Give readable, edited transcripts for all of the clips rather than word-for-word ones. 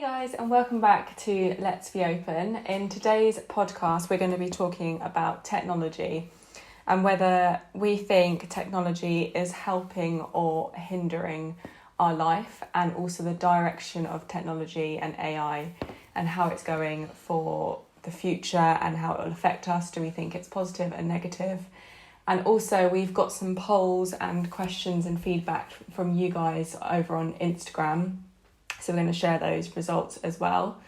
Guys, and welcome back to Let's Be Open. In today's podcast, we're going to be talking about technology and whether we think technology is helping or hindering our life, and also the direction of technology and AI and how it's going for the future and how it will affect us. Do we think it's positive and negative? And also we've got some polls and questions and feedback from you guys over on Instagram. So we're going to share those results as well.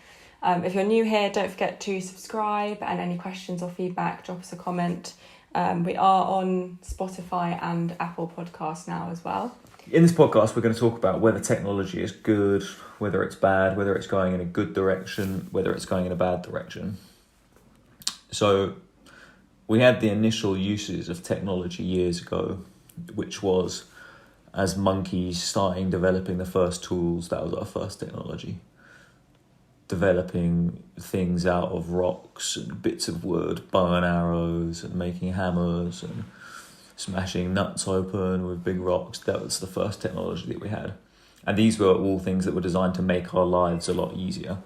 If you're new here, don't forget to subscribe, and any questions or feedback, drop us a comment. We are on Spotify and Apple Podcasts now as well. In this podcast, we're going to talk about whether technology is good, whether it's bad, whether it's going in a good direction, whether it's going in a bad direction. So we had the initial uses of technology years ago, which was as monkeys starting developing the first tools. That was our first technology. Developing things out of rocks and bits of wood, bow and arrows, and making hammers and smashing nuts open with big rocks. That was the first technology that we had. And these were all things that were designed to make our lives a lot easier.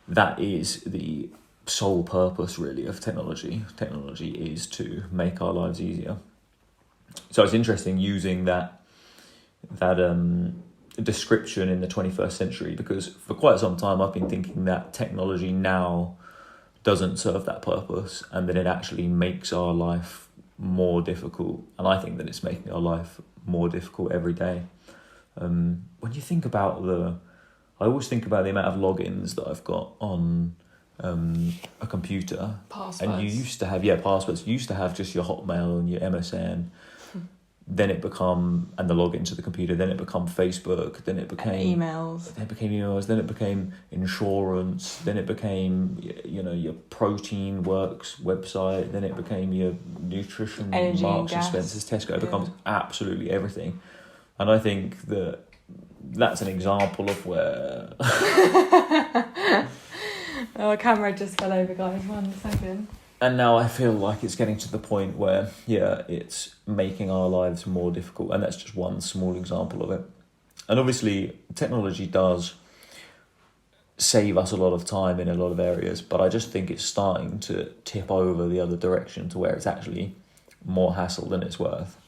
That is the sole purpose, really, of technology. Technology is to make our lives easier. So it's interesting using that description in the 21st century, because for quite some time I've been thinking that technology now doesn't serve that purpose, and that it actually makes our life more difficult. And I think that it's making our life more difficult every day. When you think about I always think about the amount of logins that I've got on a computer. Passwords. And you used to have, passwords. You used to have just your Hotmail and your MSN. Then it become, and the login to the computer, then it became Facebook, then it became emails, then it became insurance, then it became, your Protein Works website, then it became your nutrition, energy, Marks and gas. Spencer's, Tesco. It becomes absolutely everything. And I think that's an example of where... Oh, camera just fell over, guys. 1 second. And now I feel like it's getting to the point where, it's making our lives more difficult. And that's just one small example of it. And obviously, technology does save us a lot of time in a lot of areas. But I just think it's starting to tip over the other direction to where it's actually more hassle than it's worth.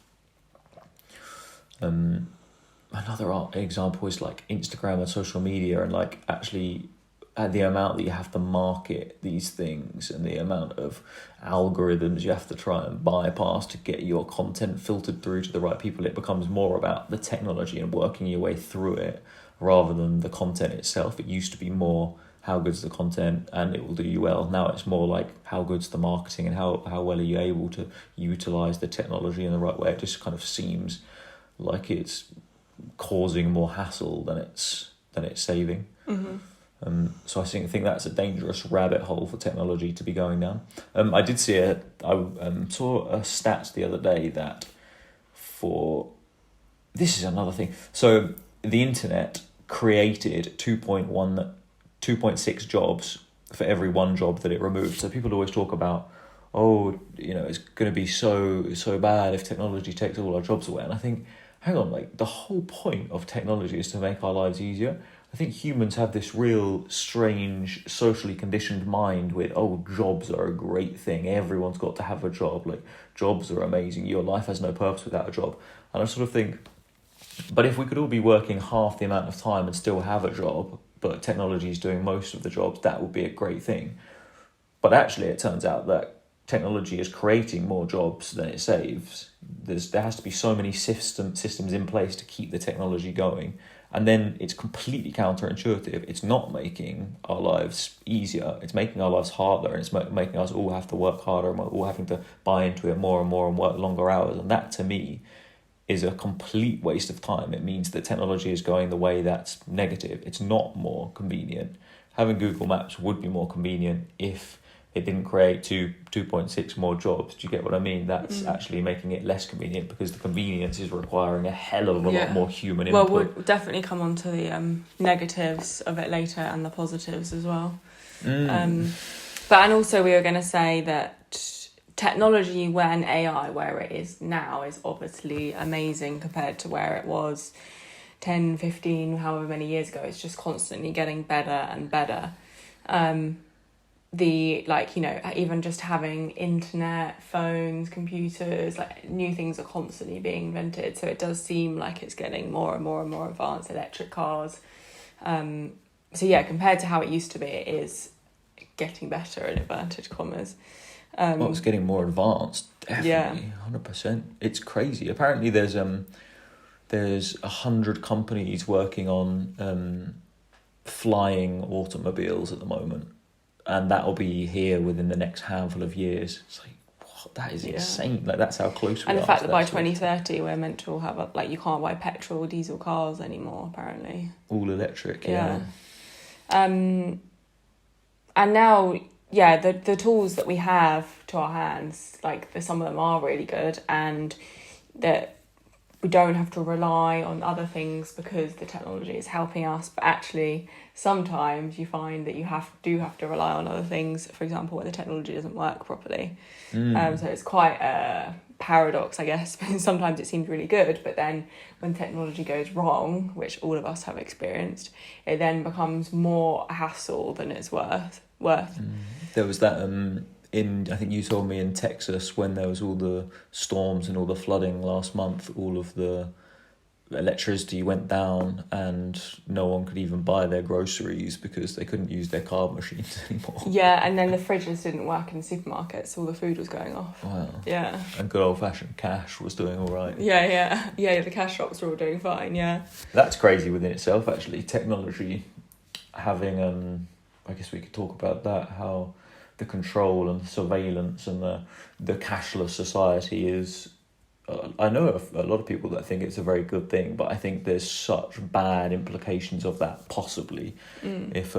Another example is like Instagram and social media, and like actually... the amount that you have to market these things and the amount of algorithms you have to try and bypass to get your content filtered through to the right people, it becomes more about the technology and working your way through it rather than the content itself. It used to be more how good's the content and it will do you well. Now it's more like how good's the marketing and how well are you able to utilise the technology in the right way. It just kind of seems like it's causing more hassle than it's saving. Mm-hmm. So I think that's a dangerous rabbit hole for technology to be going down. I did see I saw a stat the other day that this is another thing. So the internet created 2.6 jobs for every one job that it removed. So people always talk about, it's going to be so bad if technology takes all our jobs away. And I think, hang on, like the whole point of technology is to make our lives easier. I think humans have this real strange socially conditioned mind with, jobs are a great thing. Everyone's got to have a job. Like, jobs are amazing. Your life has no purpose without a job. And I sort of think, but if we could all be working half the amount of time and still have a job, but technology is doing most of the jobs, that would be a great thing. But actually, it turns out that technology is creating more jobs than it saves. There has to be so many systems in place to keep the technology going. And then it's completely counterintuitive. It's not making our lives easier. It's making our lives harder, and it's making us all have to work harder, and we're all having to buy into it more and more and work longer hours. And that, to me, is a complete waste of time. It means that technology is going the way that's negative. It's not more convenient. Having Google Maps would be more convenient if it didn't create 2.6 more jobs. Do you get what I mean? That's actually making it less convenient, because the convenience is requiring a hell of a lot more human input. Well, we'll definitely come on to the negatives of it later and the positives as well. And also we were going to say that technology when AI, where it is now, is obviously amazing compared to where it was 10, 15, however many years ago. It's just constantly getting better and better. Even just having internet, phones, computers, like new things are constantly being invented. So it does seem like it's getting more and more and more advanced, electric cars. Compared to how it used to be, it is getting better in inverted commas. It's getting more advanced, definitely, 100%. It's crazy. Apparently there's 100 companies working on flying automobiles at the moment, and that'll be here within the next handful of years. It's like, what? That is insane. Like, that's how close we are. And the fact that by 2030 we're meant to all have you can't buy petrol or diesel cars anymore, apparently. All electric, yeah. And now, the tools that we have to our hands, some of them are really good, and that we don't have to rely on other things because the technology is helping us. But actually, sometimes you find that you do have to rely on other things, for example, when the technology doesn't work properly. So it's quite a paradox, I guess. Sometimes it seems really good, but then when technology goes wrong, which all of us have experienced, it then becomes more a hassle than it's worth. There was that I think you told me in Texas, when there was all the storms and all the flooding last month, all of the electricity went down and no one could even buy their groceries because they couldn't use their card machines anymore. Yeah, and then the fridges didn't work in the supermarkets, all the food was going off. Wow. Yeah. And good old-fashioned cash was doing all right. Yeah, the cash shops were all doing fine, yeah. That's crazy within itself, actually. Technology having, I guess we could talk about that, how the control and the surveillance and the cashless society is... I know a lot of people that think it's a very good thing, but I think there's such bad implications of that, possibly. If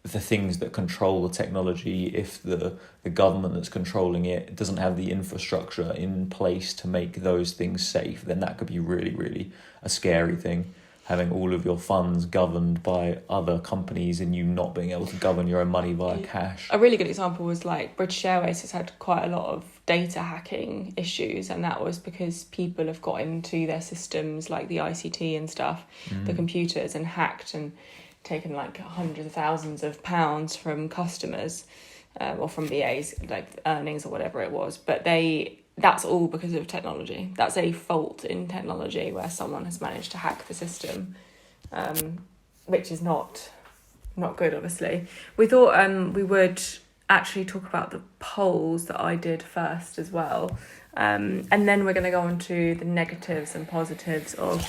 the things that control the technology, if the government that's controlling it doesn't have the infrastructure in place to make those things safe, then that could be really, really a scary thing. Having all of your funds governed by other companies and you not being able to govern your own money via cash. A really good example was British Airways has had quite a lot of data hacking issues, and that was because people have got into their systems, like the ICT and stuff, the computers, and hacked and taken hundreds of thousands of pounds from customers or from BAs, earnings or whatever it was. But that's all because of technology. That's a fault in technology where someone has managed to hack the system, which is not good, obviously. We thought we would actually talk about the polls that I did first as well. And then we're going to go on to the negatives and positives of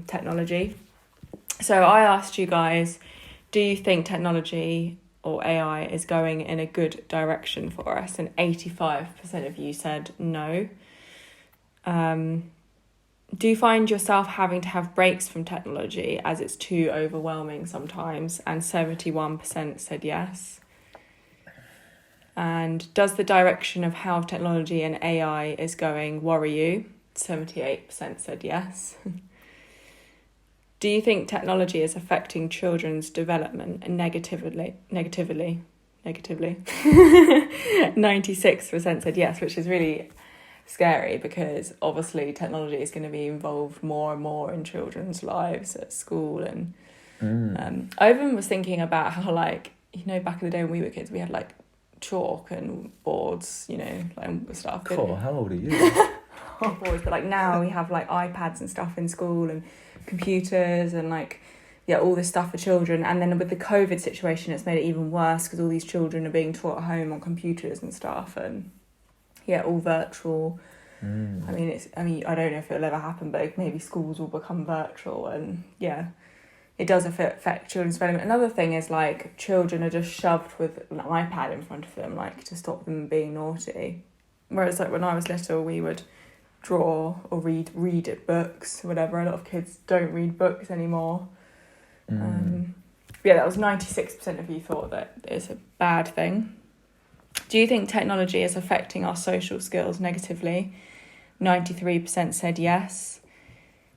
technology. So I asked you guys, do you think technology or AI is going in a good direction for us? And 85% of you said no. Do you find yourself having to have breaks from technology as it's too overwhelming sometimes? And 71% said yes. And does the direction of how technology and AI is going worry you? 78% said yes. Do you think technology is affecting children's development negatively? 96% said yes, which is really scary because obviously technology is going to be involved more and more in children's lives at school. And I even was thinking about how, back in the day when we were kids, we had chalk and boards, and stuff. Cool. How old are you? Boards, but now we have iPads and stuff in school and computers and all this stuff for children. And then with the COVID situation, it's made it even worse because all these children are being taught at home on computers and stuff, and all virtual. I mean, I don't know if it'll ever happen, but maybe schools will become virtual, and it does affect children's development. Another thing is children are just shoved with an iPad in front of them to stop them being naughty, whereas when I was little we would draw or read books, whatever. A lot of kids don't read books anymore. That was 96% of you thought that it's a bad thing. Do you think technology is affecting our social skills negatively? 93% said yes.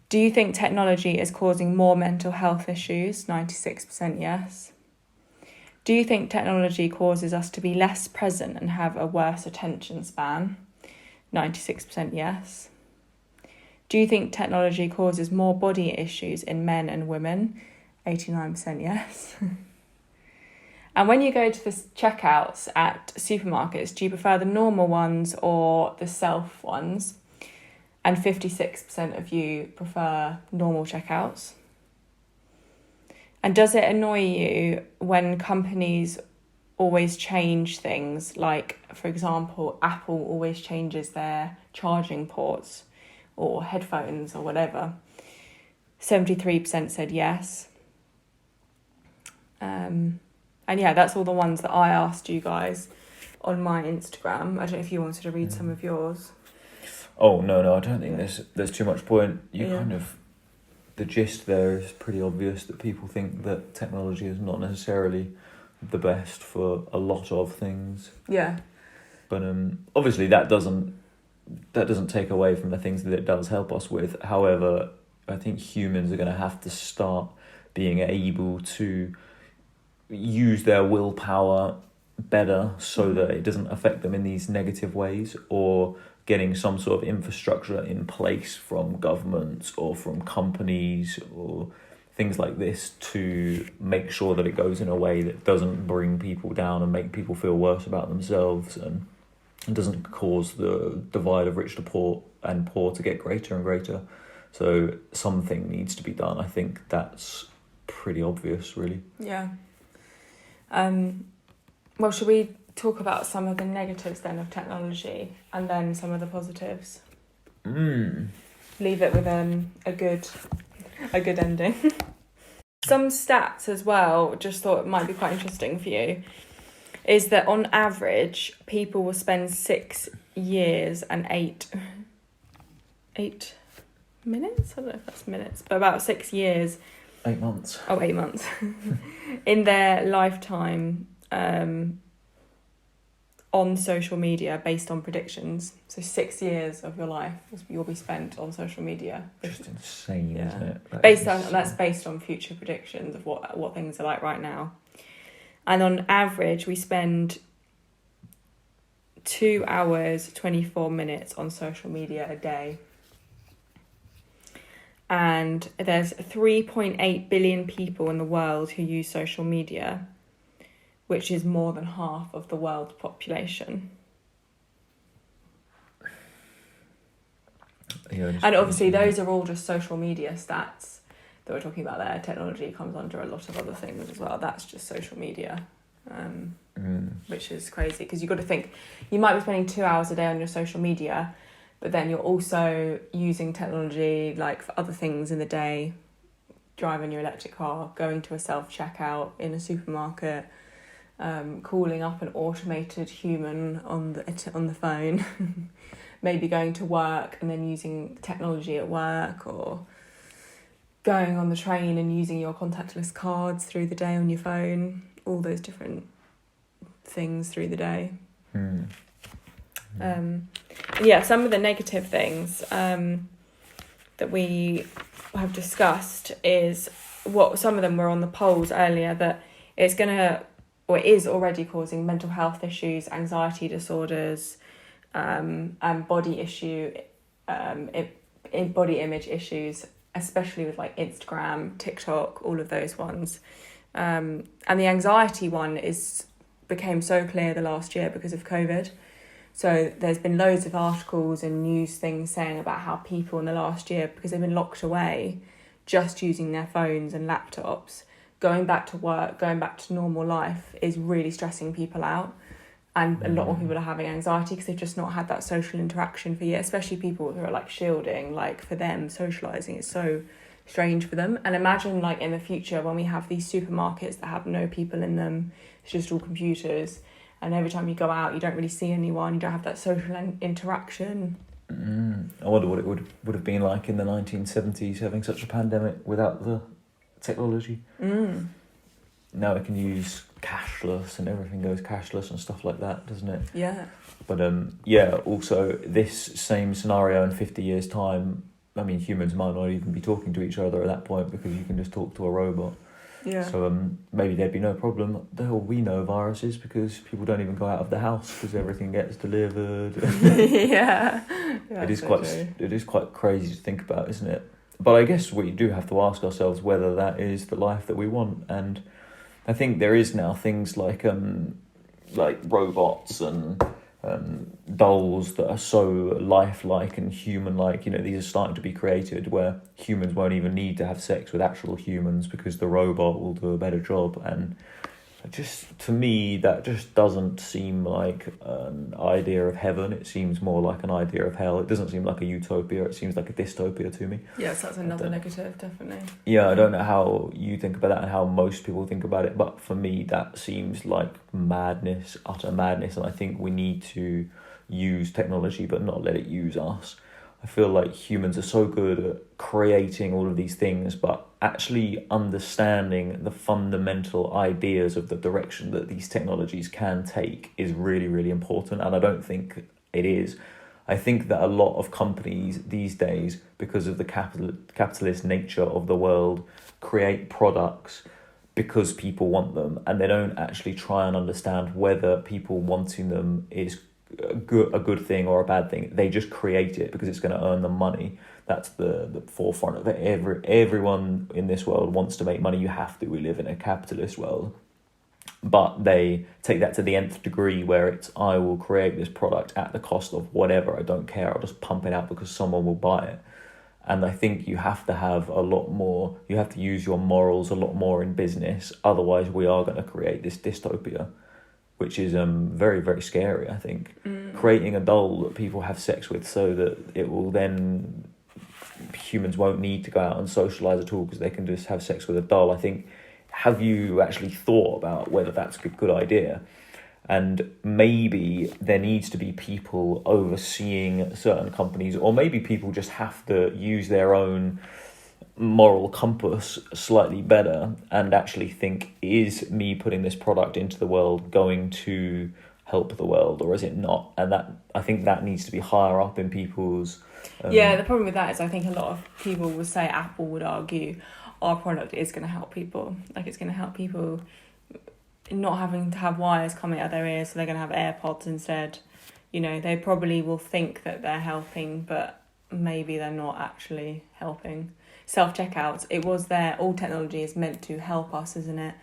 Do you think technology is causing more mental health issues? 96% yes. Do you think technology causes us to be less present and have a worse attention span? 96% yes. Do you think technology causes more body issues in men and women? 89% yes. And when you go to the checkouts at supermarkets, do you prefer the normal ones or the self ones? And 56% of you prefer normal checkouts. And does it annoy you when companies always change things? Like, for example, Apple always changes their charging ports or headphones or whatever. 73% said yes. And yeah, that's all the ones that I asked you guys on my Instagram. I don't know if you wanted to read some of yours. Oh, no, I don't think there's too much point. The gist there is pretty obvious that people think that technology is not necessarily the best for a lot of things. Yeah. But obviously that doesn't take away from the things that it does help us with. However, I think humans are going to have to start being able to use their willpower better so that it doesn't affect them in these negative ways, or getting some sort of infrastructure in place from governments or from companies or things like this to make sure that it goes in a way that doesn't bring people down and make people feel worse about themselves, and doesn't cause the divide of rich to poor and poor to get greater and greater. So something needs to be done. I think that's pretty obvious, really. Yeah. Well, should we talk about some of the negatives then of technology and then some of the positives? Leave it with a good ending. Some stats as well, just thought it might be quite interesting for you, is that on average, people will spend 6 years and 8 minutes? I don't know if that's minutes, but about 6 years. 8 months. Oh, 8 months. In their lifetime on social media based on predictions. So 6 years of your life you'll be spent on social media. Just insane, isn't it? That's based on future predictions of what things are like right now. And on average, we spend 2 hours, 24 minutes on social media a day. And there's 3.8 billion people in the world who use social media, which is more than half of the world's population. Yeah, and obviously those are all just social media stats that we're talking about there. Technology comes under a lot of other things as well. That's just social media, which is crazy, because you've got to think, you might be spending 2 hours a day on your social media, but then you're also using technology like for other things in the day, driving your electric car, going to a self-checkout in a supermarket, calling up an automated human on the phone, maybe going to work and then using technology at work, or going on the train and using your contactless cards through the day on your phone, all those different things through the day. Some of the negative things that we have discussed is what some of them were on the polls earlier, that it is already causing mental health issues, anxiety disorders, and body image issues, especially with like Instagram, TikTok, all of those ones. And the anxiety one became so clear the last year because of COVID. So there's been loads of articles and news things saying about how people in the last year, because they've been locked away, just using their phones and laptops, going back to work, going back to normal life is really stressing people out. And a lot more people are having anxiety because they've just not had that social interaction for years, especially people who are like shielding, like for them, socialising is so strange for them. And imagine like in the future when we have these supermarkets that have no people in them, it's just all computers. And every time you go out, you don't really see anyone, you don't have that social interaction. I wonder what it would have been like in the 1970s having such a pandemic without the technology. Now we can use cashless and everything goes cashless and stuff like that, doesn't it? Yeah. But also this same scenario in 50 years' time, I mean, humans might not even be talking to each other at that point because you can just talk to a robot. Yeah. So maybe there'd be no problem. Though we know viruses because people don't even go out of the house because everything gets delivered. Yeah. It is quite crazy to think about, isn't it? But I guess we do have to ask ourselves whether that is the life that we want. And I think there is now things like robots and dolls that are so lifelike and human-like. These are starting to be created where humans won't even need to have sex with actual humans because the robot will do a better job. And just, to me, that just doesn't seem like an idea of heaven. It seems more like an idea of hell. It doesn't seem like a utopia. It seems like a dystopia to me. Yes, that's another negative, definitely. Yeah, I don't know how you think about that and how most people think about it, but for me, that seems like madness, utter madness, and I think we need to use technology but not let it use us. I feel like humans are so good at creating all of these things, but actually understanding the fundamental ideas of the direction that these technologies can take is really, really important, and I don't think it is. I think that a lot of companies these days, because of the capitalist nature of the world, create products because people want them, and they don't actually try and understand whether people wanting them is a good thing or a bad thing. They just create it because it's going to earn them money. That's the forefront of it. Everyone in this world wants to make money. You have to. We live in a capitalist world. But they take that to the nth degree where it's, I will create this product at the cost of whatever, I don't care, I'll just pump it out because someone will buy it. And I think you have to have a lot more, you have to use your morals a lot more in business, otherwise we are going to create this dystopia, which is very, very scary, I think. Creating a doll that people have sex with so that it will then, humans won't need to go out and socialise at all because they can just have sex with a doll. I think, have you actually thought about whether that's a good idea? And maybe there needs to be people overseeing certain companies, or maybe people just have to use their own moral compass slightly better and actually think, is me putting this product into the world going to help the world, or is it not? And that, I think that needs to be higher up in people's... Yeah, the problem with that is I think a lot of people will say, Apple would argue, our product is going to help people. Like, it's going to help people not having to have wires coming out of their ears, so they're going to have AirPods instead. They probably will think that they're helping, but maybe they're not actually helping. Self-checkouts, it was there, all technology is meant to help us, isn't it?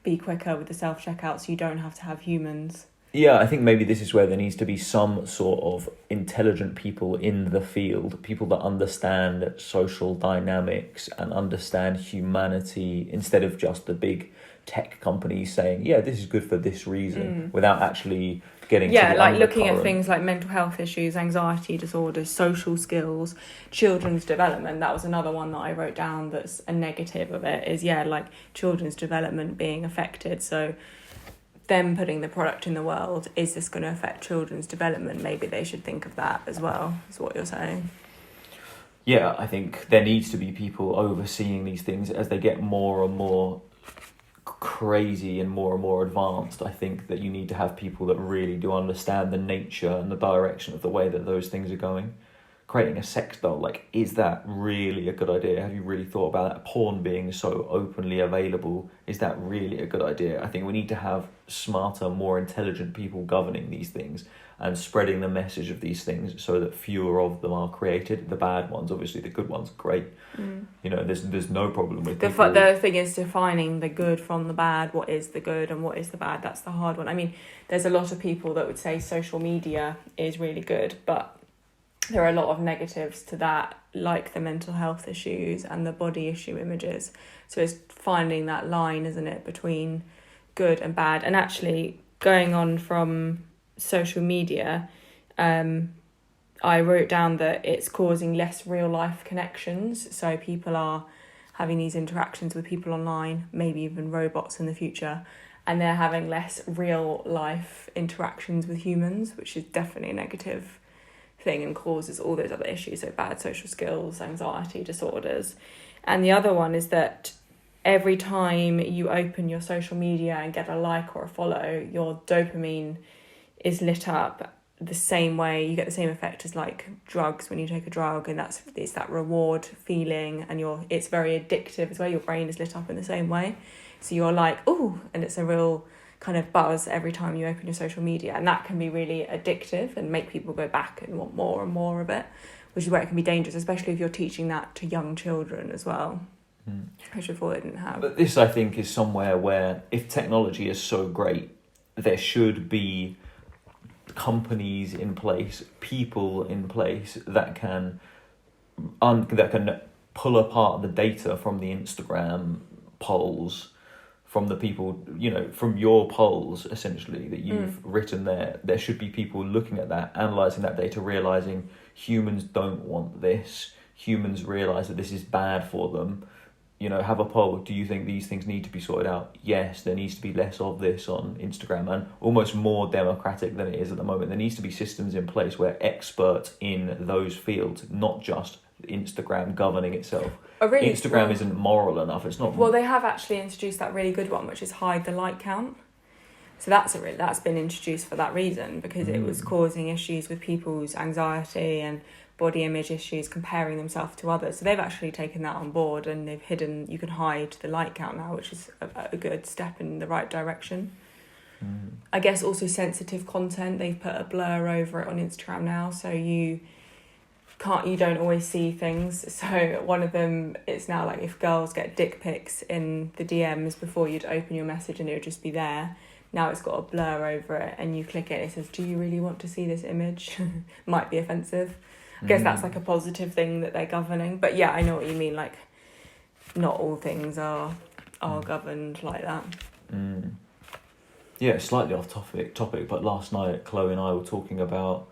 Be quicker with the self-checkouts, you don't have to have humans. Yeah, I think maybe this is where there needs to be some sort of intelligent people in the field, people that understand social dynamics and understand humanity, instead of just the big tech companies saying, yeah, this is good for this reason, without actually getting to the like looking at undercurrent. things like mental health issues, anxiety disorders, social skills, children's development. That was another one that I wrote down that's a negative of it, is like children's development being affected. So them putting the product in the world, is this going to affect children's development? Maybe they should think of that as well, is what you're saying. Yeah, I think there needs to be people overseeing these things as they get more and more crazy and more advanced. I think that you need to have people that really do understand the nature and the direction of the way that those things are going. Creating a sex doll, is that really a good idea? Have you really thought about that? Porn being so openly available, is that really a good idea? I think we need to have smarter, more intelligent people governing these things and spreading the message of these things so that fewer of them are created. The bad ones, obviously, the good ones, great. There's no problem with people. The thing is defining the good from the bad. What is the good and what is the bad? That's the hard one. I mean, there's a lot of people that would say social media is really good, but there are a lot of negatives to that, like the mental health issues and the body issue images. So it's finding that line, isn't it, between good and bad. And actually, going on from social media, I wrote down that it's causing less real life connections. So people are having these interactions with people online, maybe even robots in the future, and they're having less real life interactions with humans, which is definitely a negative thing and causes all those other issues, so bad social skills, anxiety disorders. And the other one is that every time you open your social media and get a like or a follow, your dopamine is lit up, the same way, you get the same effect as like drugs when you take a drug, and it's that reward feeling, and it's very addictive as well. Your brain is lit up in the same way, so you're like, oh, and it's a real kind of buzz every time you open your social media, and that can be really addictive and make people go back and want more and more of it, which is where it can be dangerous, especially if you're teaching that to young children as well, which I thought they didn't have. But this, I think, is somewhere where if technology is so great, there should be companies in place, people in place that can pull apart the data from the Instagram polls, from the people, from your polls, essentially, that you've written there. There should be people looking at that, analysing that data, realising humans don't want this. Humans realise that this is bad for them. Have a poll. Do you think these things need to be sorted out? Yes, there needs to be less of this on Instagram, and almost more democratic than it is at the moment. There needs to be systems in place where experts in those fields, not just Instagram governing itself. Instagram isn't moral enough. It's not. Well, they have actually introduced that really good one, which is hide the like count. So that's been introduced for that reason, because it was causing issues with people's anxiety and body image issues, comparing themselves to others. So they've actually taken that on board, and you can hide the like count now, which is a good step in the right direction. I guess also sensitive content, they've put a blur over it on Instagram now, so you don't always see things. So one of them, it's now like if girls get dick pics in the DMs, before you'd open your message and it would just be there. Now it's got a blur over it, and you click it, it says, do you really want to see this image? Might be offensive. I guess that's like a positive thing that they're governing. But yeah, I know what you mean, like not all things are governed like that. Yeah, slightly off topic, but last night Chloe and I were talking about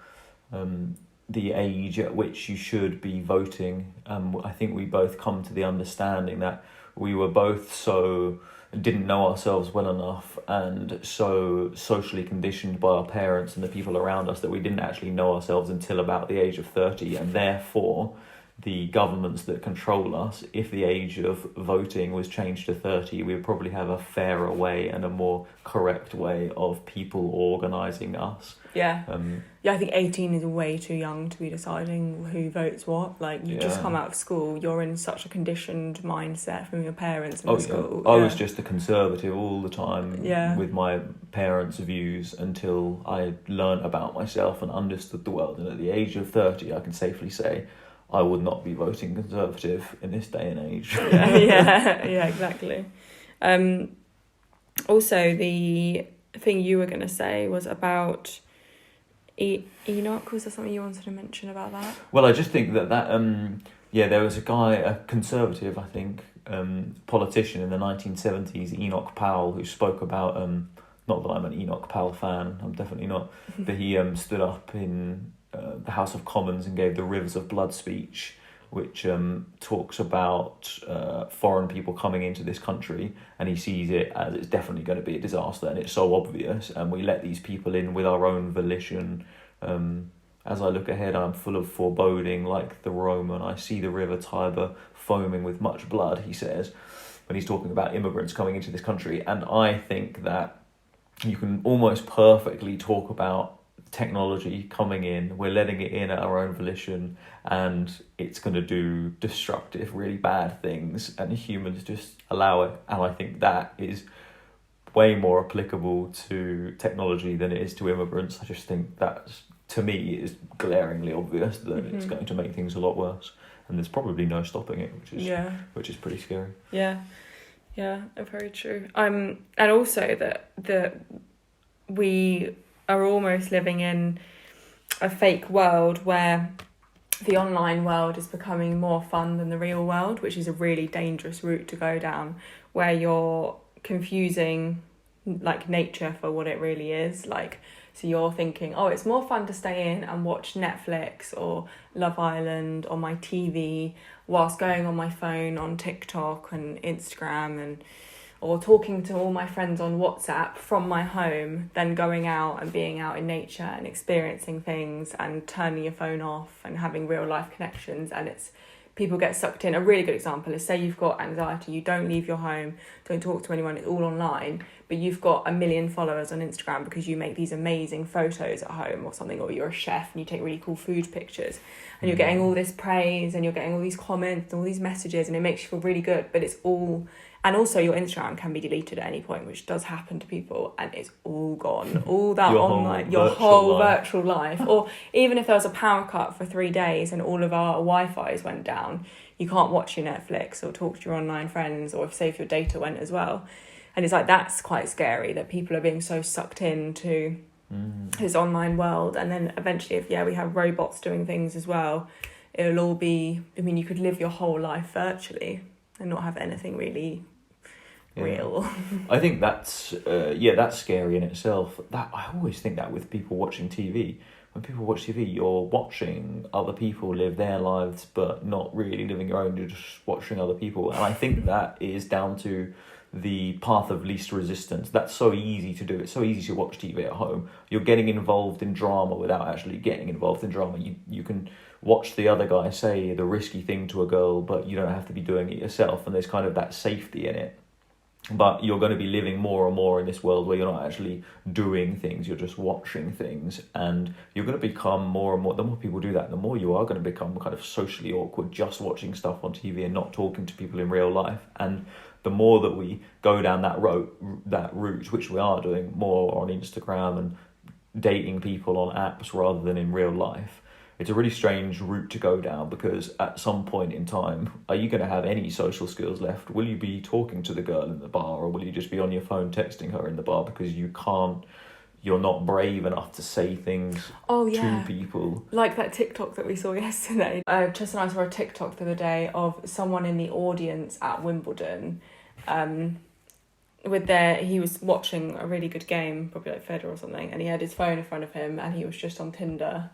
the age at which you should be voting. I think we both come to the understanding that we were both didn't know ourselves well enough and so socially conditioned by our parents and the people around us that we didn't actually know ourselves until about the age of 30, and therefore the governments that control us, if the age of voting was changed to 30, we would probably have a fairer way and a more correct way of people organising us. Yeah. I think 18 is way too young to be deciding who votes what. Like, you just come out of school, you're in such a conditioned mindset from your parents in school. I was just a conservative all the time with my parents' views until I learnt about myself and understood the world. And at the age of 30, I can safely say I would not be voting Conservative in this day and age. yeah, exactly. Also, the thing you were going to say was about Enoch. Was there something you wanted to mention about that? Well, I just think that there was a Conservative, I think, politician in the 1970s, Enoch Powell, who spoke about, not that I'm an Enoch Powell fan, I'm definitely not, but he stood up in the House of Commons and gave the Rivers of Blood speech, which talks about foreign people coming into this country, and he sees it as it's definitely going to be a disaster, and it's so obvious, and we let these people in with our own volition. As I look ahead, I'm full of foreboding like the Roman. I see the river Tiber foaming with much blood, he says, when he's talking about immigrants coming into this country. And I think that you can almost perfectly talk about technology coming in, we're letting it in at our own volition, and it's going to do destructive, really bad things, and humans just allow it. And I think that is way more applicable to technology than it is to immigrants. I just think that, to me, is glaringly obvious that it's going to make things a lot worse, and there's probably no stopping it, which is pretty scary. Yeah, very true. And also that we are almost living in a fake world where the online world is becoming more fun than the real world, which is a really dangerous route to go down, where you're confusing like nature for what it really is. Like, so you're thinking, oh, it's more fun to stay in and watch Netflix or Love Island on my TV whilst going on my phone on TikTok and Instagram or talking to all my friends on WhatsApp from my home, then going out and being out in nature and experiencing things and turning your phone off and having real life connections. And it's people get sucked in. A really good example is, say you've got anxiety, you don't leave your home, don't talk to anyone, it's all online, but you've got 1 million followers on Instagram because you make these amazing photos at home or something, or you're a chef and you take really cool food pictures, and you're getting all this praise and you're getting all these comments and all these messages, and it makes you feel really good, but it's all... And also your Instagram can be deleted at any point, which does happen to people, and it's all gone. All that your whole virtual life. Or even if there was a power cut for 3 days and all of our Wi-Fi's went down, you can't watch your Netflix or talk to your online friends, or if your data went as well. And it's like, that's quite scary, that people are being so sucked into this online world. And then eventually, if we have robots doing things as well, it'll all be... I mean, you could live your whole life virtually and not have anything really... real. I think that's scary in itself. That I always think that with people watching TV. When people watch TV, you're watching other people live their lives, but not really living your own. You're just watching other people, and I think that is down to the path of least resistance. That's so easy to do. It's so easy to watch TV at home. You're getting involved in drama without actually getting involved in drama. You can watch the other guy say the risky thing to a girl, but you don't have to be doing it yourself, and there's kind of that safety in it. But you're going to be living more and more in this world where you're not actually doing things, you're just watching things, and you're going to become more and more... The more people do that, the more you are going to become kind of socially awkward just watching stuff on TV and not talking to people in real life. And the more that we go down that route, which we are doing more on Instagram and dating people on apps rather than in real life, it's a really strange route to go down, because at some point in time, are you going to have any social skills left? Will you be talking to the girl in the bar, or will you just be on your phone texting her in the bar because you're not brave enough to say things to people? Like that TikTok that we saw yesterday. Tristan and I saw a TikTok the other day of someone in the audience at Wimbledon. He was watching a really good game, probably like Federer or something, and he had his phone in front of him and he was just on Tinder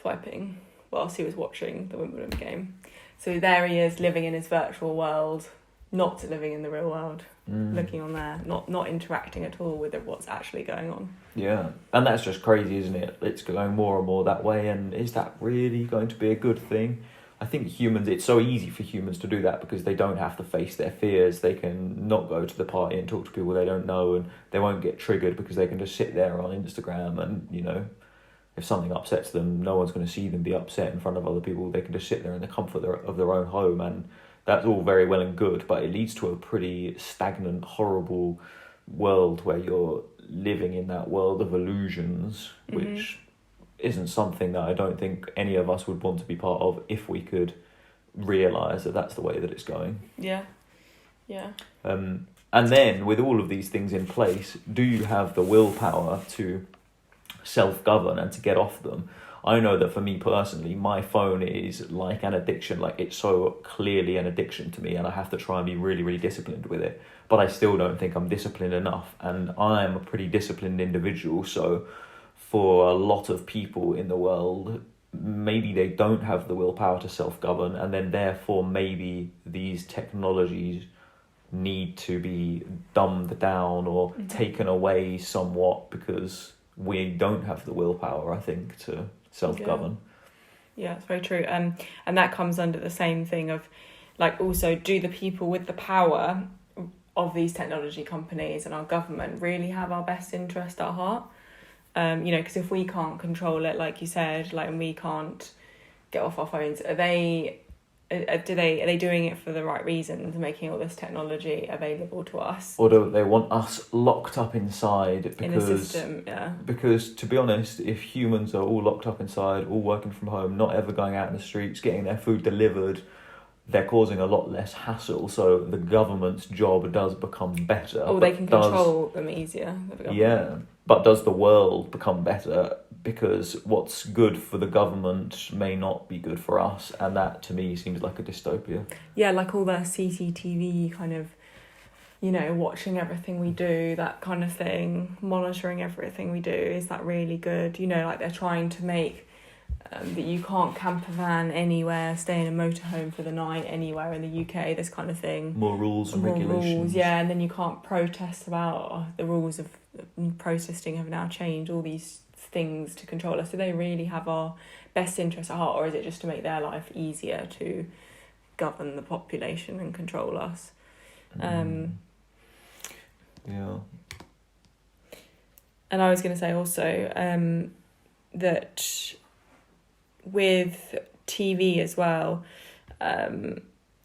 swiping whilst he was watching the Wimbledon game. So there he is, living in his virtual world, not living in the real world, looking on there, not interacting at all with what's actually going on. Yeah, and that's just crazy, isn't it? It's going more and more that way, and is that really going to be a good thing? I think it's so easy for humans to do that because they don't have to face their fears. They can not go to the party and talk to people they don't know, and they won't get triggered because they can just sit there on Instagram and, if something upsets them, no one's going to see them be upset in front of other people. They can just sit there in the comfort of their own home, and that's all very well and good, but it leads to a pretty stagnant, horrible world where you're living in that world of illusions, which isn't something that I don't think any of us would want to be part of if we could realise that that's the way that it's going. Yeah. And then, with all of these things in place, do you have the willpower to self-govern and to get off them? I know that for me personally, my phone is like an addiction. Like, it's so clearly an addiction to me, and I have to try and be really, really disciplined with it. But I still don't think I'm disciplined enough, and I'm a pretty disciplined individual. So for a lot of people in the world, maybe they don't have the willpower to self-govern, and then therefore maybe these technologies need to be dumbed down or taken away somewhat, because we don't have the willpower, I think, to self-govern. Yeah, it's very true. And that comes under the same thing of, like, also, do the people with the power of these technology companies and our government really have our best interest at heart? Because if we can't control it, like you said, and we can't get off our phones, are they doing it for the right reasons, making all this technology available to us? Or do they want us locked up inside? Because, in a system, yeah. Because, to be honest, if humans are all locked up inside, all working from home, not ever going out in the streets, getting their food delivered, they're causing a lot less hassle. So the government's job does become better. Oh, they can control them easier. Yeah, but does the world become better? Because what's good for the government may not be good for us, and that to me seems like a dystopia. Yeah, like all the CCTV kind of, watching everything we do, that kind of thing, monitoring everything we do. Is that really good? Like they're trying to make that you can't camper van anywhere, stay in a motorhome for the night anywhere in the UK, this kind of thing. More rules and regulations. Yeah, and then you can't protest about the rules of protesting have now changed, all these things to control us. Do they really have our best interest at heart, or is it just to make their life easier to govern the population and control us. Yeah. And I was going to say also that with TV as well,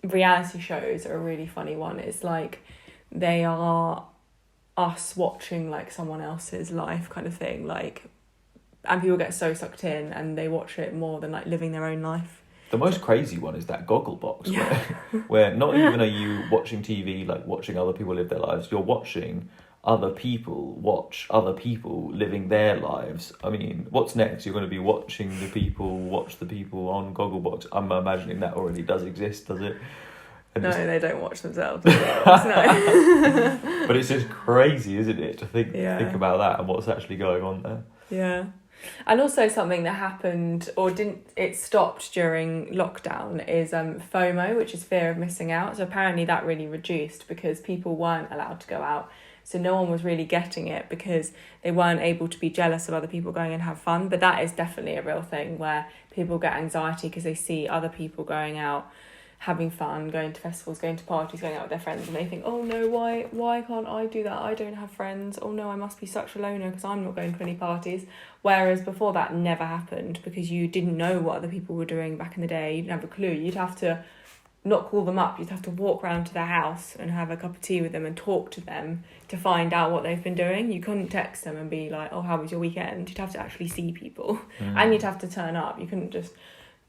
reality shows are a really funny one. It's like they are us watching like someone else's life kind of thing, like, and people get so sucked in and they watch it more than like living their own life. The most crazy one is that goggle box Yeah. where not even are you watching TV, like watching other people live their lives, you're watching other people watch other people living their lives. I mean, what's next? You're going to be watching the people watch the people on Gogglebox. I'm imagining that already does exist, does it? And No, they don't watch themselves. No. But it's just crazy, isn't it, to think about that and what's actually going on there. Yeah. And also something that happened it stopped during lockdown is FOMO, which is fear of missing out. So apparently that really reduced because people weren't allowed to go out. So no one was really getting it because they weren't able to be jealous of other people going and have fun. But that is definitely a real thing where people get anxiety because they see other people going out, having fun, going to festivals, going to parties, going out with their friends, and they think, oh no, why can't I do that? I don't have friends. Oh no, I must be such a loner because I'm not going to any parties. Whereas before that never happened because you didn't know what other people were doing back in the day. You didn't have a clue. You'd have to not call them up. You'd have to walk around to their house and have a cup of tea with them and talk to them to find out what they've been doing. You couldn't text them and be like, oh, how was your weekend? You'd have to actually see people and you'd have to turn up. You couldn't just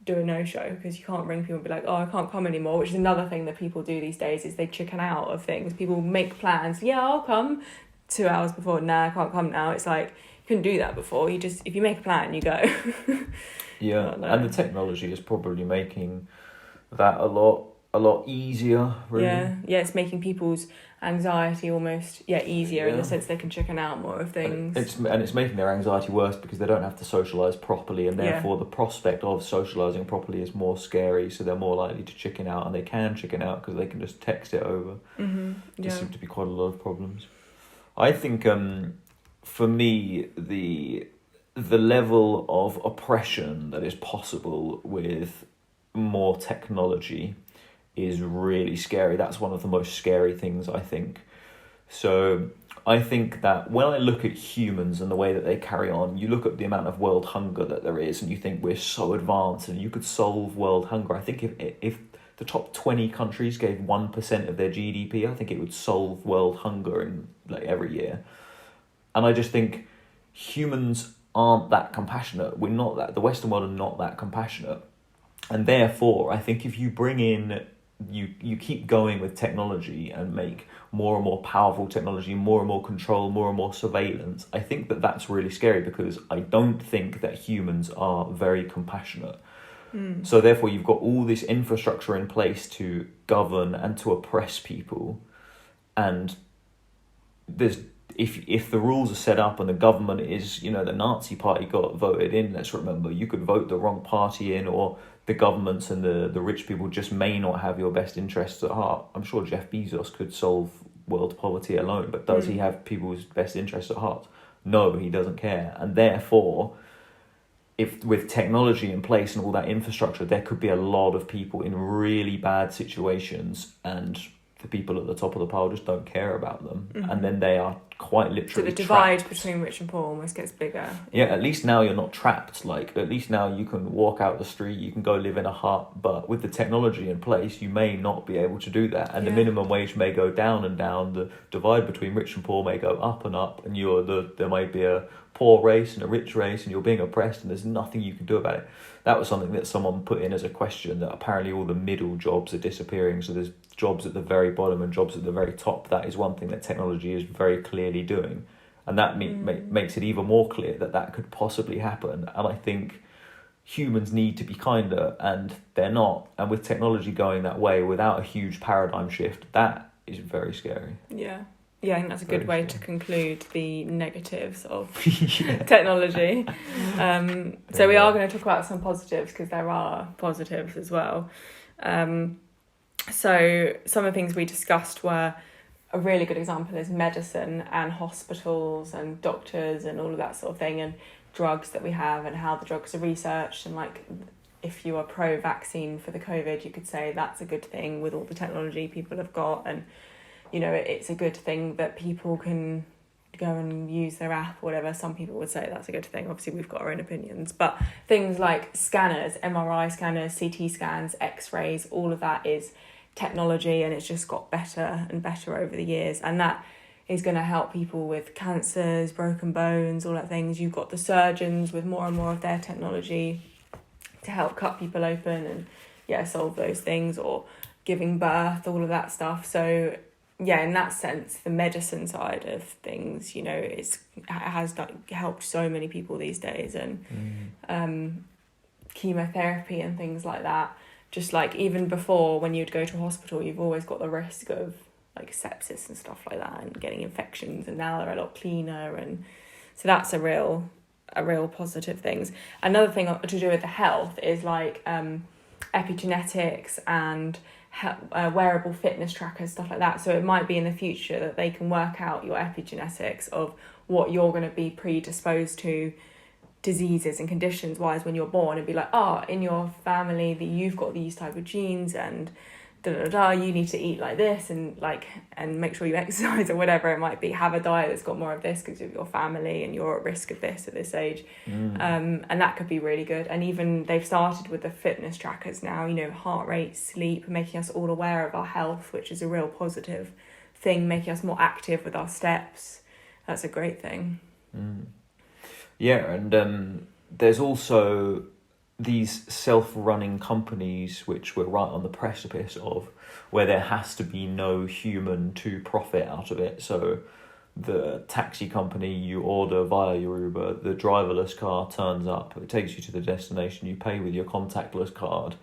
do a no-show because you can't ring people and be like, oh, I can't come anymore, which is another thing that people do these days is they chicken out of things. People make plans. Yeah, I'll come 2 hours before. Nah, I can't come now. It's like, you couldn't do that before. You just, if you make a plan, you go. Yeah, and the technology is probably making that a lot easier, really. Yeah, it's making people's anxiety almost easier in the sense they can chicken out more of things. It's making their anxiety worse because they don't have to socialise properly, and therefore the prospect of socialising properly is more scary, so they're more likely to chicken out, and they can chicken out because they can just text it over. There seem to be quite a lot of problems. I think for me the level of oppression that is possible with more technology is really scary. That's one of the most scary things, I think. So I think that when I look at humans and the way that they carry on, you look at the amount of world hunger that there is and you think we're so advanced and you could solve world hunger. I think if the top 20 countries gave 1% of their GDP, I think it would solve world hunger in like every year. And I just think humans aren't that compassionate. We're not that. The Western world are not that compassionate. And therefore, I think if you bring in, you keep going with technology and make more and more powerful technology, more and more control, more and more surveillance, I think that that's really scary because I don't think that humans are very compassionate. So therefore, you've got all this infrastructure in place to govern and to oppress people. And if the rules are set up and the government is, the Nazi party got voted in, let's remember, you could vote the wrong party in, or the governments and the rich people just may not have your best interests at heart. I'm sure Jeff Bezos could solve world poverty alone, but does he have people's best interests at heart? No, he doesn't care. And therefore, if with technology in place and all that infrastructure, there could be a lot of people in really bad situations, and the people at the top of the pile just don't care about them. And then they are quite literally so the divide trapped. between rich and poor almost gets bigger. Yeah, at least now you're not trapped. Like, at least now you can walk out the street, you can go live in a hut, but with the technology in place, you may not be able to do that. And the minimum wage may go down and down. The divide between rich and poor may go up and up, and there might be a poor race and a rich race, and you're being oppressed, and there's nothing you can do about it. That was something that someone put in as a question, that apparently all the middle jobs are disappearing. So there's jobs at the very bottom and jobs at the very top. That is one thing that technology is very clearly doing. And that makes it even more clear that could possibly happen. And I think humans need to be kinder, and they're not. And with technology going that way without a huge paradigm shift, that is very scary. Yeah, I think that's a good way to conclude the negatives of technology. So we are going to talk about some positives, because there are positives as well. So some of the things we discussed were, a really good example is medicine and hospitals and doctors and all of that sort of thing, and drugs that we have and how the drugs are researched, and like if you are pro-vaccine for the COVID, you could say that's a good thing with all the technology people have got, and it's a good thing that people can go and use their app or whatever. Some people would say that's a good thing. Obviously, we've got our own opinions, but things like scanners, MRI scanners, CT scans, X-rays, all of that is technology, and it's just got better and better over the years, and that is going to help people with cancers, broken bones, all that things. You've got the surgeons with more and more of their technology to help cut people open and solve those things, or giving birth, all of that stuff. So in that sense, the medicine side of things, it has helped so many people these days, and chemotherapy and things like that. Just like even before, when you'd go to a hospital, you've always got the risk of like sepsis and stuff like that, and getting infections, and now they're a lot cleaner, and so that's a real positive things. Another thing to do with the health is like epigenetics and wearable fitness trackers, stuff like that. So it might be in the future that they can work out your epigenetics of what you're going to be predisposed to, diseases and conditions wise, when you're born, and be like, in your family that you've got these type of genes, and you need to eat like this, and make sure you exercise, or whatever it might be. Have a diet that's got more of this because of your family, and you're at risk of this at this age. And that could be really good. And even they've started with the fitness trackers now, heart rate, sleep, making us all aware of our health, which is a real positive thing, making us more active with our steps. That's a great thing. Yeah, and there's also these self-running companies which we're right on the precipice of, where there has to be no human to profit out of it. So the taxi company, you order via your Uber, the driverless car turns up, it takes you to the destination, you pay with your contactless card,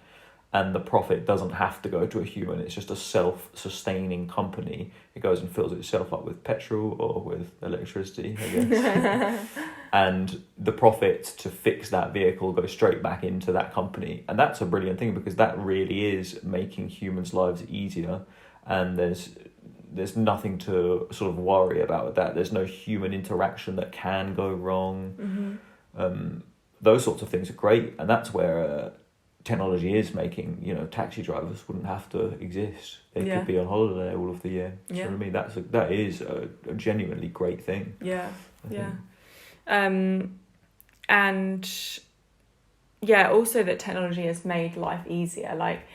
and the profit doesn't have to go to a human. It's just a self-sustaining company. It goes and fills itself up with petrol or with electricity, I guess. And the profit to fix that vehicle goes straight back into that company. And that's a brilliant thing, because that really is making humans' lives easier. And there's nothing to sort of worry about with that. There's no human interaction that can go wrong. Those sorts of things are great. And that's where technology is making, taxi drivers wouldn't have to exist. They could be on holiday all of the year. So I mean, that is a genuinely great thing. Also that technology has made life easier. Like,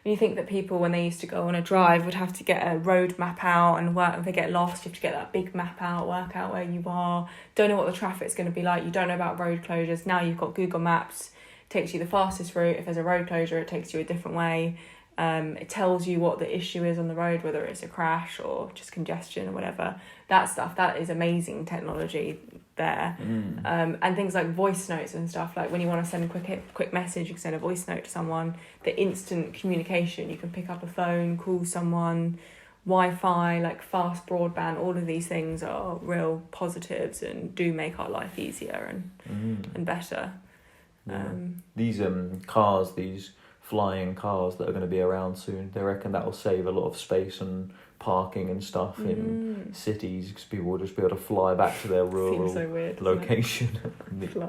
when you think that people, when they used to go on a drive, would have to get a road map out and work. If they get lost, you have to get that big map out, work out where you are. Don't know what the traffic's going to be like. You don't know about road closures. Now you've got Google Maps. Takes you the fastest route. If there's a road closure, it takes you a different way. It tells you what the issue is on the road, whether it's a crash or just congestion or whatever. That stuff, that is amazing technology there. And things like voice notes and stuff, like when you want to send a quick message, you can send a voice note to someone. The instant communication, you can pick up a phone, call someone. Wi-Fi, like fast broadband, all of these things are real positives and do make our life easier and better. These cars, these flying cars that are going to be around soon, they reckon that will save a lot of space and parking and stuff in cities, because people will just be able to fly back to their rural location of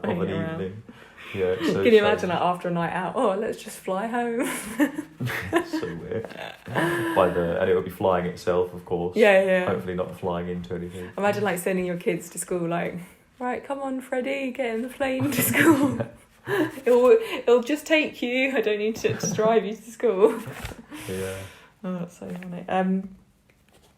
an evening. Yeah, it's so can you imagine, like, after a night out, let's just fly home? So weird. And it will be flying itself, of course. Hopefully not flying into anything. Imagine like sending your kids to school, like, right, come on, Freddie, get in the plane to school. It'll just take you. I don't need to drive you to school. That's so funny.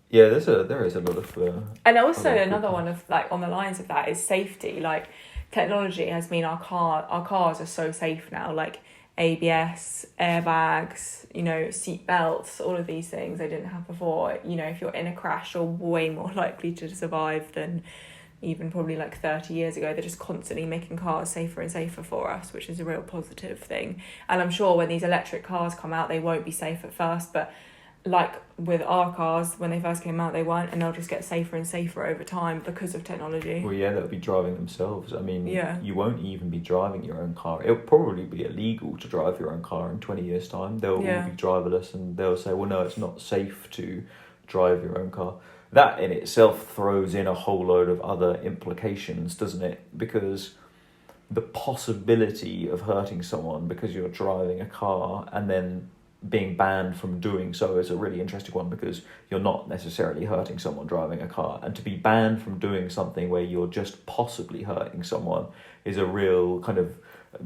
There is a lot of. And also another one of, like, on the lines of that is safety. Like, technology has mean our cars are so safe now. Like ABS, airbags, seat belts, all of these things they didn't have before. If you're in a crash, you're way more likely to survive than even probably like 30 years ago. They're just constantly making cars safer and safer for us, which is a real positive thing. And I'm sure when these electric cars come out, they won't be safe at first, but like with our cars, when they first came out, they weren't, and they'll just get safer and safer over time because of technology. Well, they'll be driving themselves. I mean, you won't even be driving your own car. It'll probably be illegal to drive your own car in 20 years' time. They'll all be driverless, and they'll say, well, no, it's not safe to drive your own car. That in itself throws in a whole load of other implications, doesn't it? Because the possibility of hurting someone because you're driving a car and then being banned from doing so is a really interesting one, because you're not necessarily hurting someone driving a car, and to be banned from doing something where you're just possibly hurting someone is a real kind of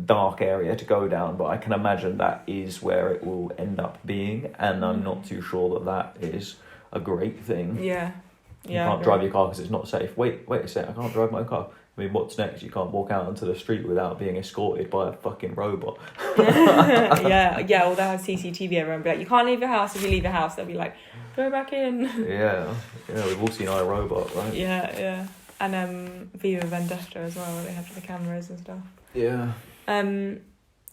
dark area to go down. But I can imagine that is where it will end up being, and I'm not too sure that is a great thing. Yeah. You can't drive your car because it's not safe. Wait a sec, I can't drive my car. I mean, what's next? You can't walk out onto the street without being escorted by a fucking robot. yeah, or they'll have CCTV everyone be like, you can't leave your house. If you leave your house, they'll be like, go back in. Yeah, we've all seen iRobot, right? Yeah. And Viva Vendetta as well, where they have the cameras and stuff. Yeah. And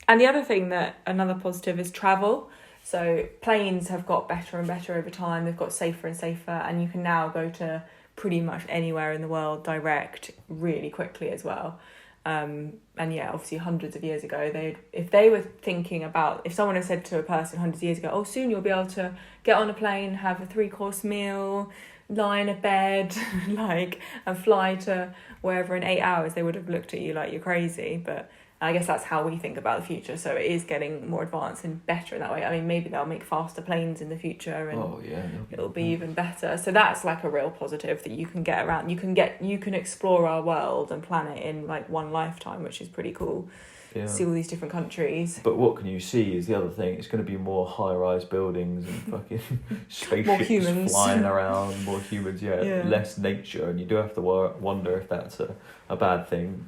the other thing another positive is travel. So planes have got better and better over time. They've got safer and safer, and you can now go to pretty much anywhere in the world direct really quickly as well. And yeah, obviously hundreds of years ago, if they were thinking about, if someone had said to a person hundreds of years ago, oh, soon you'll be able to get on a plane, have a 3-course meal, lie in a bed, and fly to wherever in 8 hours, they would have looked at you like you're crazy. But I guess that's how we think about the future. So it is getting more advanced and better in that way. I mean, maybe they'll make faster planes in the future, and it'll be even better. So that's like a real positive, that you can get around. You can explore our world and planet in like one lifetime, which is pretty cool. Yeah. See all these different countries. But what can you see is the other thing. It's going to be more high-rise buildings and fucking spaceships flying around, more humans, less nature. And you do have to wonder if that's a bad thing.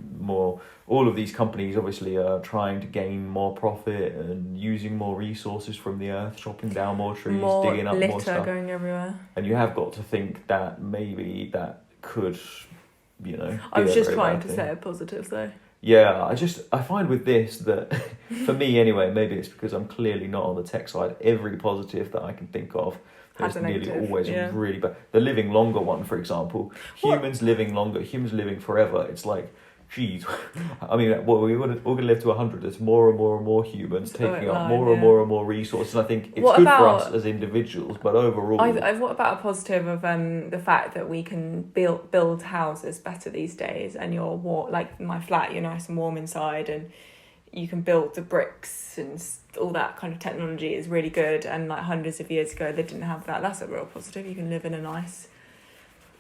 All of these companies obviously are trying to gain more profit and using more resources from the earth, chopping down more trees, digging up more stuff. Going everywhere. And you have got to think that maybe that could, I was just trying to say a positive though. Yeah, I find with this that, for me anyway, maybe it's because I'm clearly not on the tech side, every positive that I can think of is nearly always really bad. The living longer one, for example, humans living longer, humans living forever, it's like, geez, I mean, we're going to live to 100. There's more and more and more humans taking up more and more and more resources. I think it's good for us as individuals, but overall... what about a positive of the fact that we can build houses better these days, and you're like my flat, you're nice and warm inside, and you can build the bricks, and all that kind of technology is really good, and like hundreds of years ago they didn't have that. That's a real positive. You can live in a nice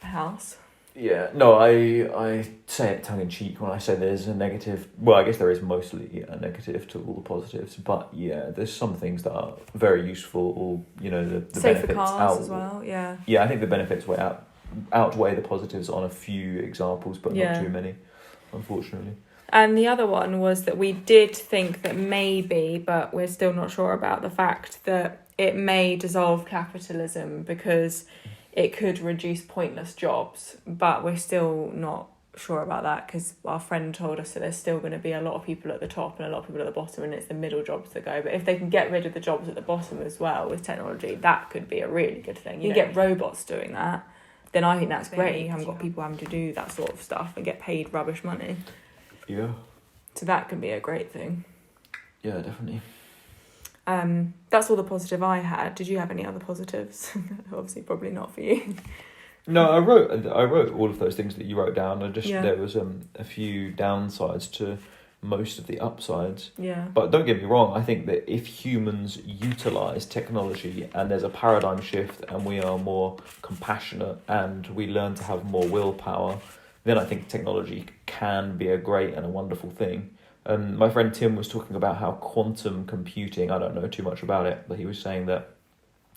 house. Yeah, no, I say it tongue-in-cheek when I say there's a negative. Well, I guess there is mostly a negative to all the positives, but yeah, there's some things that are very useful, or, the safer benefits cars as well, yeah. Yeah, I think the benefits outweigh the positives on a few examples, but not too many, unfortunately. And the other one was that we did think that maybe, but we're still not sure about the fact that it may dissolve capitalism because it could reduce pointless jobs, but we're still not sure about that, because our friend told us that there's still going to be a lot of people at the top and a lot of people at the bottom, and it's the middle jobs that go. But if they can get rid of the jobs at the bottom as well with technology, that could be a really good thing. You get robots doing that, then I think that's great. You haven't got people having to do that sort of stuff and get paid rubbish money. Yeah. So that can be a great thing. Yeah, definitely. That's all the positive I had. Did you have any other positives? Obviously, probably not for you. No, I wrote all of those things that you wrote down. There was a few downsides to most of the upsides. Yeah. But don't get me wrong, I think that if humans utilise technology and there's a paradigm shift and we are more compassionate and we learn to have more willpower, then I think technology can be a great and a wonderful thing. And my friend Tim was talking about how quantum computing, I don't know too much about it, but he was saying that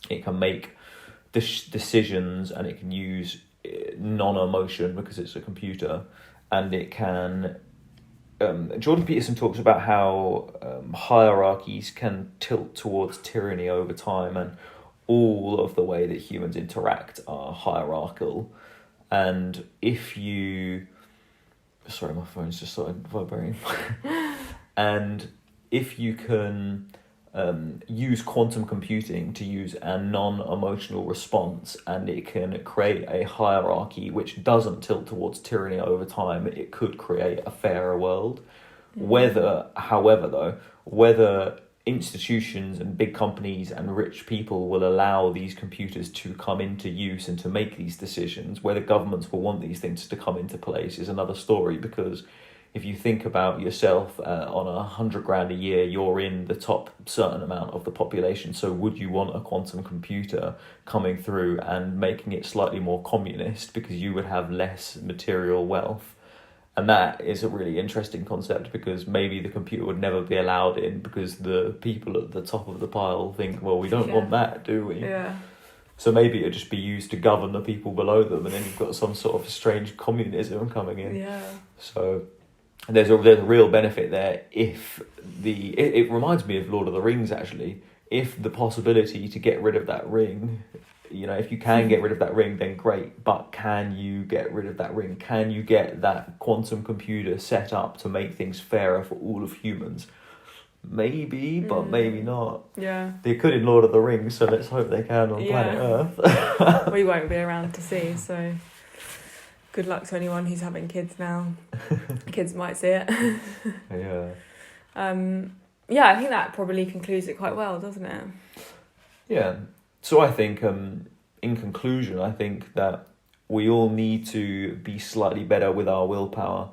it can make decisions and it can use non-emotion because it's a computer, and it can... Jordan Peterson talks about how hierarchies can tilt towards tyranny over time, and all of the way that humans interact are hierarchical. And if you... Sorry, my phone's just started vibrating. And if you can use quantum computing to use a non-emotional response, and it can create a hierarchy which doesn't tilt towards tyranny over time, it could create a fairer world. Mm-hmm. Whether institutions and big companies and rich people will allow these computers to come into use and to make these decisions, whether governments will want these things to come into place, is another story, because if you think about yourself on 100 grand a year, you're in the top certain amount of the population. So would you want a quantum computer coming through and making it slightly more communist because you would have less material wealth? And that is a really interesting concept, because maybe the computer would never be allowed in because the people at the top of the pile think, well, we don't want that, do we? Yeah. So maybe it'd just be used to govern the people below them, and then you've got some sort of strange communism coming in. Yeah. So there's a real benefit there. If it reminds me of Lord of the Rings, actually. If the possibility to get rid of that ring, if you can get rid of that ring, then great. But can you get rid of that ring? Can you get that quantum computer set up to make things fairer for all of humans? Maybe, but maybe not. Yeah. They could in Lord of the Rings, so let's hope they can on planet Earth. We won't be around to see, so good luck to anyone who's having kids now. Kids might see it. Yeah. I think that probably concludes it quite well, doesn't it? Yeah. So I think, in conclusion, I think that we all need to be slightly better with our willpower.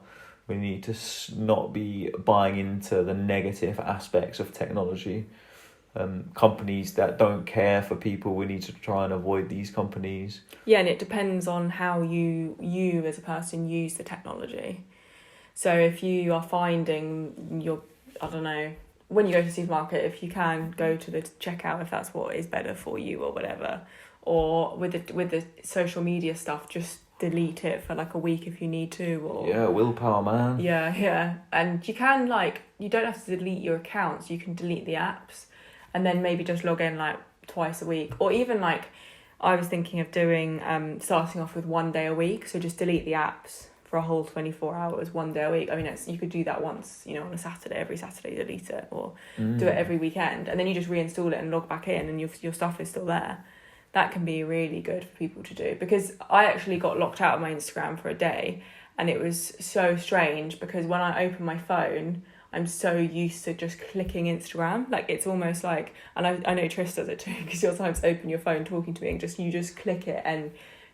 We need to not be buying into the negative aspects of technology. Companies that don't care for people, we need to try and avoid these companies. Yeah, and it depends on how you as a person use the technology. So if you are finding when you go to the supermarket, if you can go to the checkout, if that's what is better for you or whatever, or with the social media stuff, just delete it for like a week if you need to. Or willpower, man. Yeah, and you can you don't have to delete your accounts. You can delete the apps, and then maybe just log in like twice a week, or even I was thinking of doing starting off with 1 day a week. So just delete the apps for a whole 24 hours, 1 day a week. I mean, you could do that once, on a Saturday, every Saturday delete it, or do it every weekend, and then you just reinstall it and log back in, and your stuff is still there. That can be really good for people to do, because I actually got locked out of my Instagram for a day, and it was so strange because when I open my phone, I'm so used to just clicking Instagram. It's almost like, and I know Tristan does it too, because you'll sometimes open your phone talking to me and you just click it and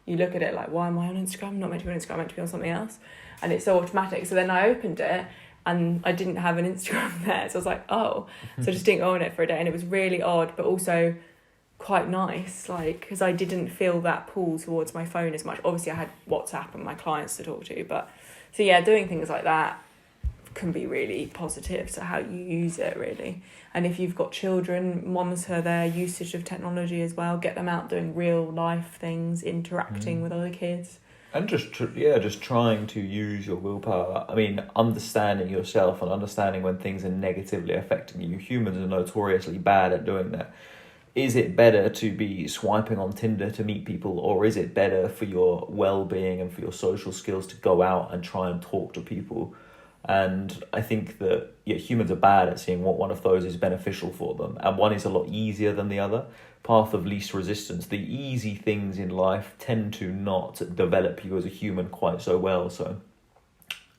you look at it like, why am I on Instagram? I'm not meant to be on Instagram, I'm meant to be on something else. And it's so automatic. So then I opened it and I didn't have an Instagram there. So I was like, oh. So I just didn't go on it for a day. And it was really odd, but also quite nice, because I didn't feel that pull towards my phone as much. Obviously I had WhatsApp and my clients to talk to, but so doing things like that can be really positive to how you use it, really. And if you've got children, monitor their usage of technology as well. Get them out doing real life things, interacting with other kids. And just trying to use your willpower. I mean, understanding yourself and understanding when things are negatively affecting you. Humans are notoriously bad at doing that. Is it better to be swiping on Tinder to meet people, or is it better for your well-being and for your social skills to go out and try and talk to people? And I think that humans are bad at seeing what one of those is beneficial for them, and one is a lot easier than the other. Path of least resistance. The easy things in life tend to not develop you as a human quite so well, so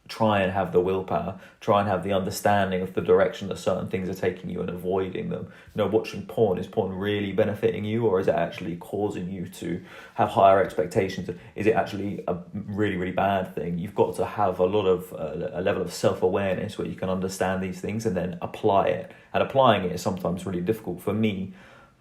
try and have the willpower, try and have the understanding of the direction that certain things are taking you and avoiding them. Watching porn, is porn really benefiting you, or is it actually causing you to have higher expectations? Is it actually a really, really bad thing? You've got to have a level of self-awareness where you can understand these things and then apply it. And applying it is sometimes really difficult. For me,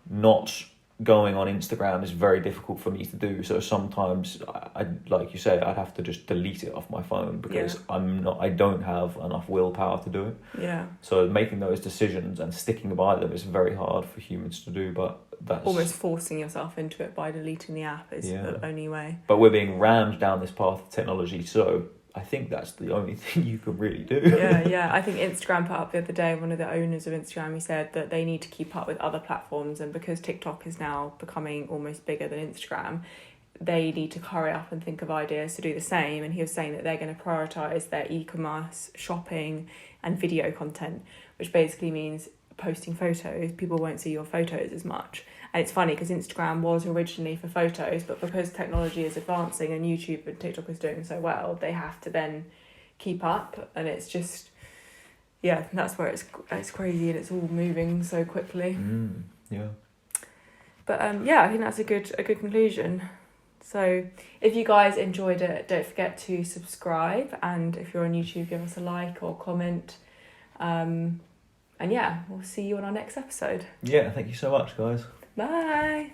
not going on Instagram is very difficult for me to do. So sometimes, I like you say, I'd have to just delete it off my phone because I don't have enough willpower to do it. Yeah. So making those decisions and sticking by them is very hard for humans to do, but that's... Almost forcing yourself into it by deleting the app is the only way. But we're being rammed down this path of technology, so I think that's the only thing you can really do. Yeah. I think Instagram put up the other day, one of the owners of Instagram, he said that they need to keep up with other platforms, and because TikTok is now becoming almost bigger than Instagram, they need to hurry up and think of ideas to do the same. And he was saying that they're going to prioritise their e-commerce, shopping and video content, which basically means posting photos. People won't see your photos as much. And it's funny because Instagram was originally for photos, but because technology is advancing and YouTube and TikTok is doing so well, they have to then keep up. And it's just, that's where it's crazy and it's all moving so quickly. Yeah. But I think that's a good conclusion. So if you guys enjoyed it, don't forget to subscribe, and if you're on YouTube, give us a like or comment. And yeah, we'll see you on our next episode. Yeah, thank you so much, guys. Bye.